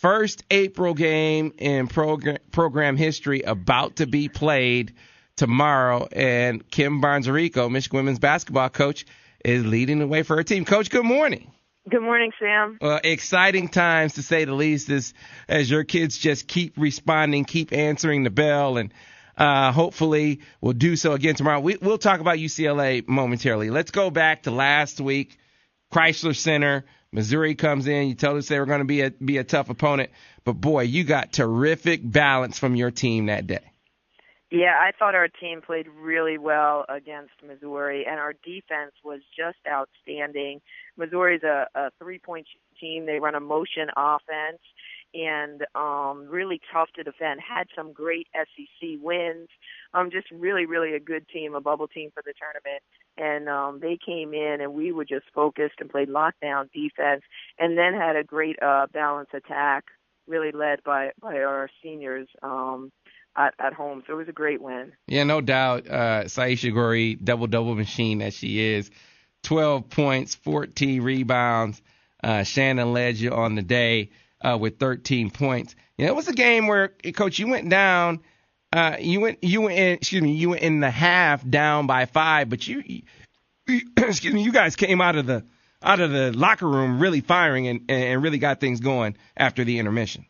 First April game in program history about to be played tomorrow, and Kim Bonzarico, Michigan women's basketball coach, is leading the way for her team. Coach, good morning. Good morning, Sam. Exciting times, to say the least, as your kids just keep responding, keep answering the bell, and hopefully will do so again tomorrow. We'll talk about UCLA momentarily. Let's go back to last week, Chrysler Center. Missouri comes in. You told us they were going to be a tough opponent, but boy, you got terrific balance from your team that day. Yeah, I thought our team played really well against Missouri, and our defense was just outstanding. Missouri's a three-point team. They run a motion offense and really tough to defend. Had some great SEC wins. Just really, really a good team, a bubble team for the tournament. And they came in, and we were just focused and played lockdown defense, and then had a great balanced attack, really led by our seniors at home. So it was a great win. Yeah, no doubt. Saisha Goree, double machine that she is. 12 points, 14 rebounds. Shannon led you on the day with 13 points. You know, it was a game where, Coach, you went down. You went in the half down by 5, but you guys came out of the locker room really firing and really got things going after the intermission.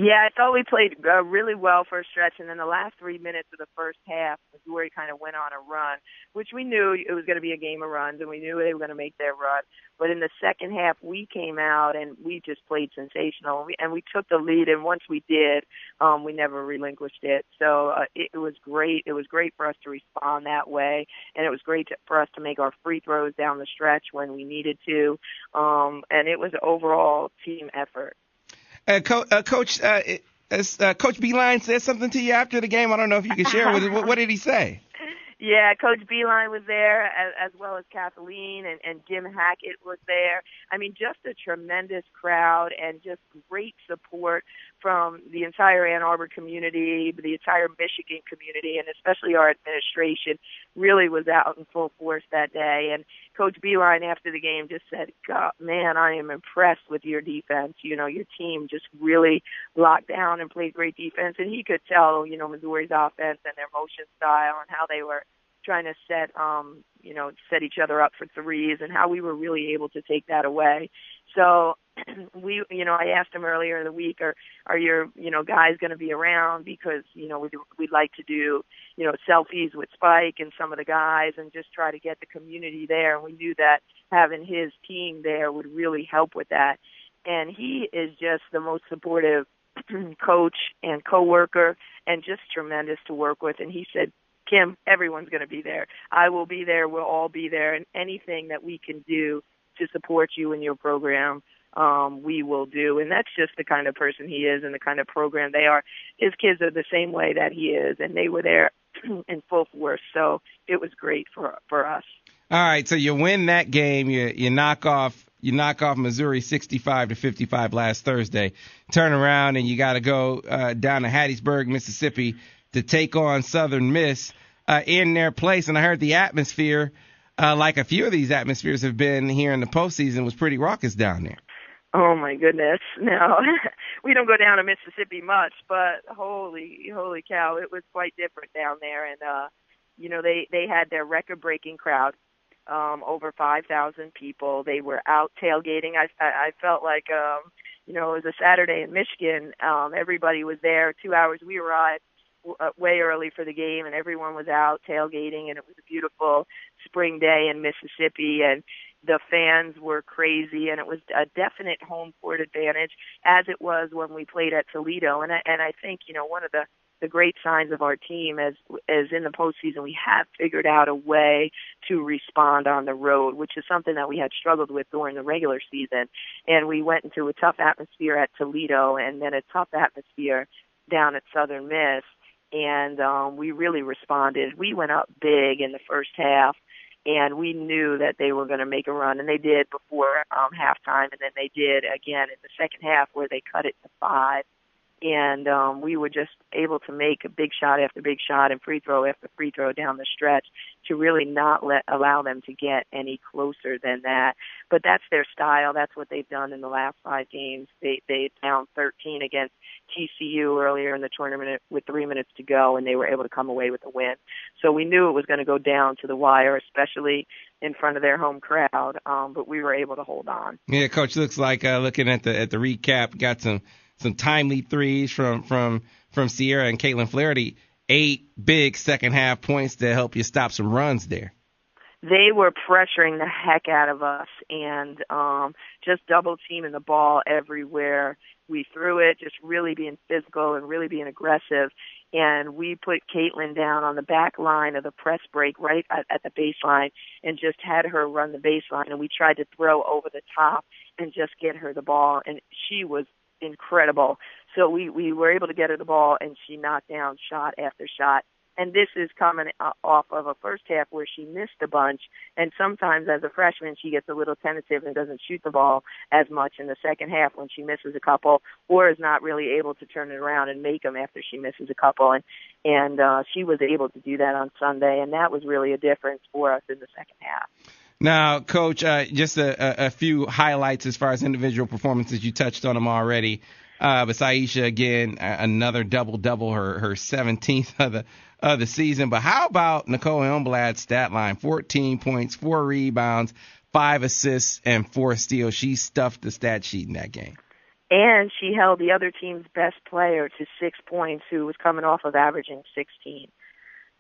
Yeah, I thought we played really well for a stretch, and then the last 3 minutes of the first half, Missouri kind of went on a run, which we knew it was going to be a game of runs, and we knew they were going to make their run. But in the second half, we came out, and we just played sensational, and we took the lead, and once we did, we never relinquished it. So it was great. It was great for us to respond that way, and it was great for us to make our free throws down the stretch when we needed to, and it was an overall team effort. Coach Beilein said something to you after the game. I don't know if you can share with us. What did he say? Yeah, Coach Beilein was there, as well as Kathleen, and Jim Hackett was there. I mean, just a tremendous crowd and just great support from the entire Ann Arbor community, the entire Michigan community, and especially our administration really was out in full force that day. And Coach Beilein, after the game, just said, God, man, I am impressed with your defense. You know, your team just really locked down and played great defense. And he could tell, you know, Missouri's offense and their motion style and how they were trying to set each other up for threes and how we were really able to take that away. So I asked him earlier in the week, are your, guys going to be around? Because, we'd like to do, selfies with Spike and some of the guys and just try to get the community there. And we knew that having his team there would really help with that. And he is just the most supportive coach and coworker and just tremendous to work with. And he said, Kim, everyone's going to be there. I will be there. We'll all be there. And anything that we can do to support you in your program, we will do. And that's just the kind of person he is and the kind of program they are. His kids are the same way that he is, and they were there in full force. So it was great for us. All right, so you win that game. You knock off Missouri 65-55 last Thursday. Turn around and you got to go down to Hattiesburg, Mississippi, to take on Southern Miss in their place. And I heard the atmosphere, like a few of these atmospheres have been here in the postseason, was pretty raucous down there. Oh, my goodness. No, we don't go down to Mississippi much, but holy cow, it was quite different down there. And, they had their record-breaking crowd, over 5,000 people. They were out tailgating. I felt like, it was a Saturday in Michigan. Everybody was there 2 hours. We arrived way early for the game, and everyone was out tailgating, and it was a beautiful spring day in Mississippi, and the fans were crazy, and it was a definite home court advantage, as it was when we played at Toledo. And I think, one of the great signs of our team as in the postseason, we have figured out a way to respond on the road, which is something that we had struggled with during the regular season. And we went into a tough atmosphere at Toledo and then a tough atmosphere down at Southern Miss. And we really responded. We went up big in the first half, and we knew that they were going to make a run, and they did before halftime, and then they did again in the second half where they cut it to 5. And we were just able to make a big shot after big shot and free throw after free throw down the stretch to really not allow them to get any closer than that. But that's their style. That's what they've done in the last 5 games. They down 13 against TCU earlier in the tournament with 3 minutes to go, and they were able to come away with a win. So we knew it was going to go down to the wire, especially in front of their home crowd. But we were able to hold on. Yeah, Coach, looks like looking at the recap, got some timely threes from Sierra and Caitlin Flaherty. 8 big second half points to help you stop some runs there. They were pressuring the heck out of us and just double teaming the ball everywhere we threw it, just really being physical and really being aggressive. And we put Caitlin down on the back line of the press break right at the baseline and just had her run the baseline. And we tried to throw over the top and just get her the ball. And she was incredible. So we were able to get her the ball, and she knocked down shot after shot. And this is coming off of a first half where she missed a bunch. And sometimes as a freshman, she gets a little tentative and doesn't shoot the ball as much in the second half when she misses a couple, or is not really able to turn it around and make them after she misses a couple. And she was able to do that on Sunday, and that was really a difference for us in the second half. Now, Coach, just a few highlights as far as individual performances. You touched on them already. But Saisha, again, another double-double, her 17th of the season. But how about Nicole Elmblad's stat line? 14 points, 4 rebounds, 5 assists, and 4 steals. She stuffed the stat sheet in that game. And she held the other team's best player to 6 points, who was coming off of averaging 16.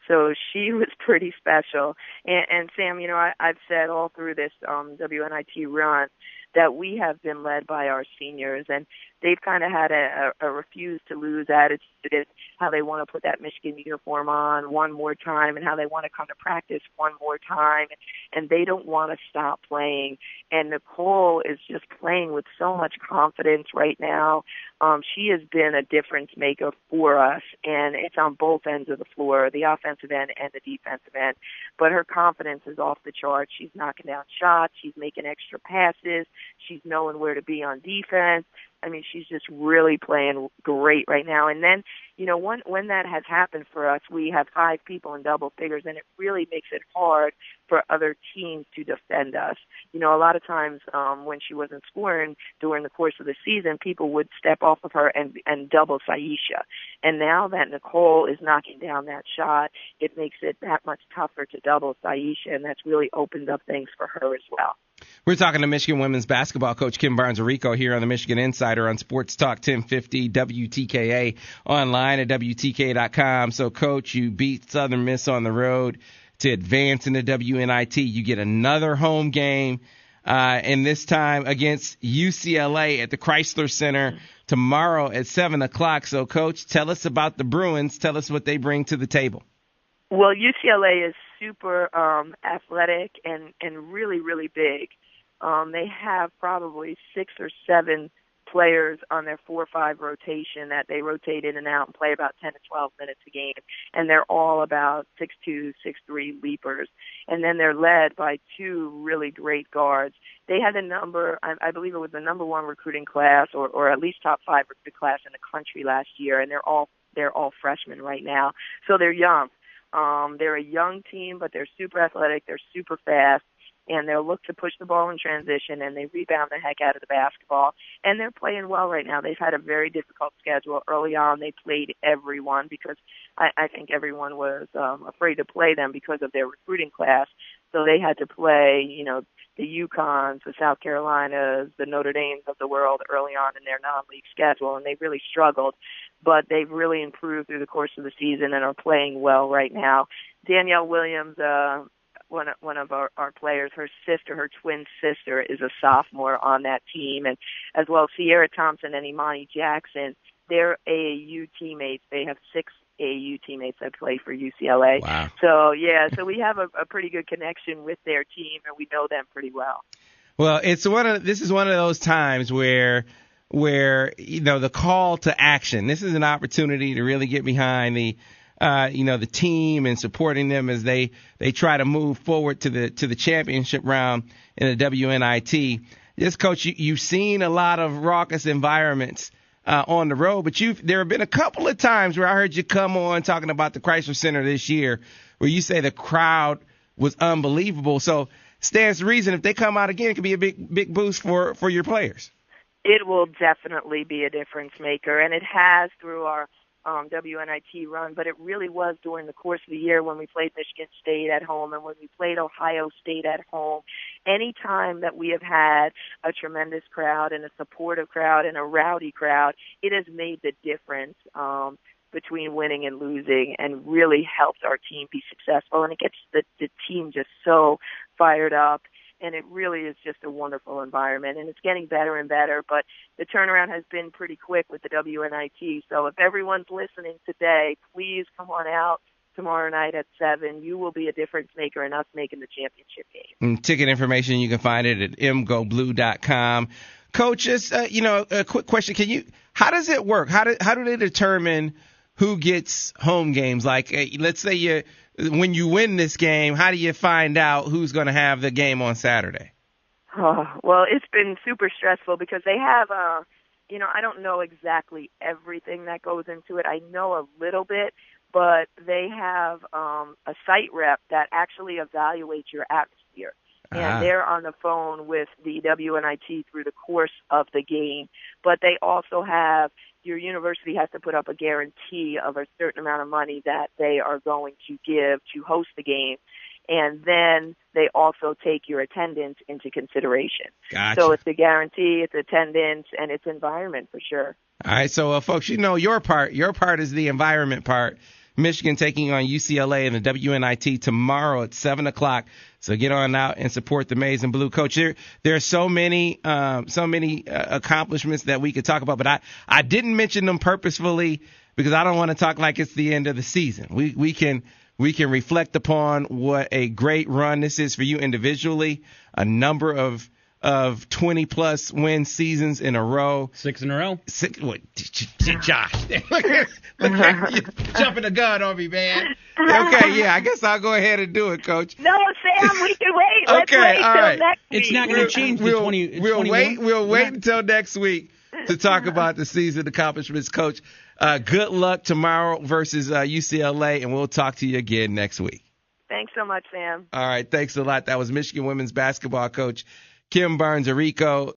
So she was pretty special. And Sam, I've said all through this WNIT run that we have been led by our seniors, and they've kind of had a refuse to lose attitude, how they want to put that Michigan uniform on one more time and how they want to come to practice one more time, and they don't want to stop playing. And Nicole is just playing with so much confidence right now. She has been a difference maker for us, and it's on both ends of the floor, the offensive end and the defensive end. But her confidence is off the charts. She's knocking down shots. She's making extra passes. She's knowing where to be on defense. I mean, she's just really playing great right now. And then, when that has happened for us, we have 5 people in double figures, and it really makes it hard for other teams to defend us. A lot of times when she wasn't scoring during the course of the season, people would step off of her and double Saisha. And now that Nicole is knocking down that shot, it makes it that much tougher to double Saisha, and that's really opened up things for her as well. We're talking to Michigan women's basketball coach Kim Barnes-Arico here on the Michigan Insider on Sports Talk 1050 WTKA, online at WTKA.com. So, Coach, you beat Southern Miss on the road to advance in the WNIT. You get another home game, and this time against UCLA at the Chrysler Center tomorrow at 7 o'clock. So, Coach, tell us about the Bruins. Tell us what they bring to the table. Well, UCLA is super athletic and really, really big. They have probably 6 or 7 players on their 4-5 rotation that they rotate in and out and play about 10 to 12 minutes a game. And they're all about 6'2", 6'3" leapers. And then they're led by 2 really great guards. They had I believe it was the number 1 recruiting class or at least top 5 recruiting class in the country last year. And they're all freshmen right now. So they're young. They're a young team, but they're super athletic. They're super fast, and they'll look to push the ball in transition, and they rebound the heck out of the basketball. And they're playing well right now. They've had a very difficult schedule. Early on, they played everyone because I think everyone was afraid to play them because of their recruiting class. So they had to play, the UConns, the South Carolinas, the Notre Dames of the world early on in their non-league schedule, and they really struggled. But they've really improved through the course of the season and are playing well right now. Danielle Williams, one of our players, her twin sister, is a sophomore on that team, and as well as Sierra Thompson and Imani Jackson. They're AAU teammates. They have 6 AAU teammates that play for UCLA. Wow. So we have a pretty good connection with their team, and we know them pretty well. Well, this is one of those times where the call to action. This is an opportunity to really get behind the team and supporting them as they try to move forward to the championship round in the WNIT. Yes, Coach, you've seen a lot of raucous environments on the road, but there have been a couple of times where I heard you come on talking about the Chrysler Center this year where you say the crowd was unbelievable. So stands to reason if they come out again, it could be a big boost for your players. It will definitely be a difference maker, and it has through our WNIT run, but it really was during the course of the year when we played Michigan State at home and when we played Ohio State at home. Any time that we have had a tremendous crowd and a supportive crowd and a rowdy crowd, it has made the difference between winning and losing and really helped our team be successful. And it gets the team just so fired up. And it really is just a wonderful environment, and it's getting better and better. But the turnaround has been pretty quick with the WNIT. So if everyone's listening today, please come on out tomorrow night at 7. You will be a difference maker in us making the championship game. And ticket information, you can find it at mgoblue.com. Coaches, a quick question. How does it work? How do they determine who gets home games? Like, let's say when you win this game, how do you find out who's going to have the game on Saturday? Oh, well, it's been super stressful because they have, I don't know exactly everything that goes into it. I know a little bit, but they have a site rep that actually evaluates your atmosphere. And they're on the phone with the WNIT through the course of the game. But they also have your university has to put up a guarantee of a certain amount of money that they are going to give to host the game. And then they also take your attendance into consideration. Gotcha. So it's a guarantee, it's attendance, and it's environment for sure. All right, so folks, your part. Your part is the environment part. Michigan taking on UCLA in the WNIT tomorrow at 7 o'clock. So get on out and support the Maize and Blue. Coach, there are so many accomplishments that we could talk about, but I didn't mention them purposefully because I don't want to talk like it's the end of the season. We can reflect upon what a great run this is for you individually, a number of 20-plus win seasons in a row. 6 in a row? Josh. Look at you jumping the gun on me, man. Okay, yeah, I guess I'll go ahead and do it, Coach. No, Sam, we can wait. Let's wait all till right. next week. It's not going to change. We'll wait until next week to talk about the season accomplishments, Coach. Good luck tomorrow versus UCLA, and we'll talk to you again next week. Thanks so much, Sam. All right, thanks a lot. That was Michigan women's basketball coach Kim Burns-Arico.